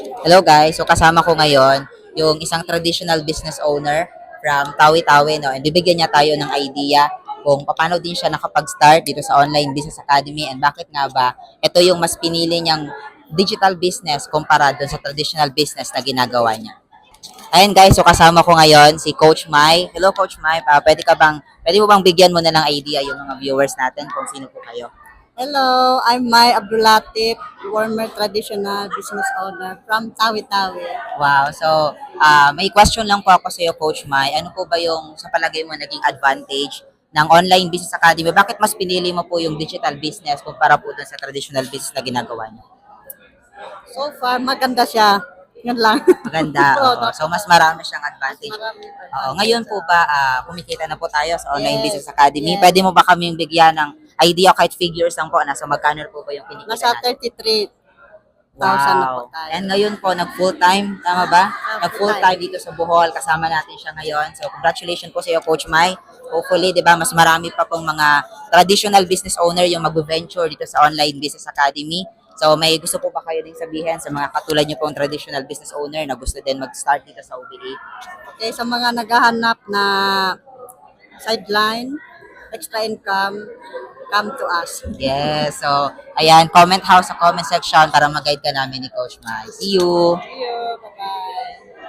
Hello guys, so kasama ko ngayon yung isang traditional business owner from Tawi-Tawi, no? And bibigyan niya tayo ng idea kung paano din siya nakapag-start dito sa Online Business Academy and bakit nga ba ito yung mas pinili niyang digital business kumpara doon sa traditional business na ginagawa niya. Ayun guys, so kasama ko ngayon si Coach Mai. Hello Coach Mai, pwede mo bang bigyan mo na ng idea yung mga viewers natin kung sino po kayo? Hello, I'm Mai Abdulatif, former traditional business owner from Tawi-Tawi. Wow. So, may question lang po ako sa iyo, Coach Mai. Ano po ba yung sa palagay mo naging advantage ng Online Business Academy? Bakit mas pinili mo po yung digital business kumpara po dun sa traditional business na ginagawa niyo? So far, maganda siya. Yun lang. Maganda. Oo. So, mas marami siyang advantage. Oo. Ngayon po ba, kumikita na po tayo sa Online Yes, Business Academy? yes. Pwede mo ba kaming bigyan ng idea kahit figures lang po na so magkano po ba yung kinikita Nasa natin? 33,000 na po Wow. tayo. And ngayon po, nag-full-time, tama ba? full-time. Nag-full-time dito sa Bohol. Kasama natin siya ngayon. So, congratulations po sa iyo, Coach Mai. Hopefully, di ba, mas marami pa pong mga traditional business owner yung mag-venture dito sa Online Business Academy. So, may gusto po ba kayo din sabihin sa mga katulad niyo pong traditional business owner na gusto din mag-start dito sa OBA? Okay, sa mga naghahanap na sideline, extra income, come to us. Yes. So, ayan, comment house sa comment section para mag-guide ka namin ni Coach Mai. See you! See you. Bye-bye.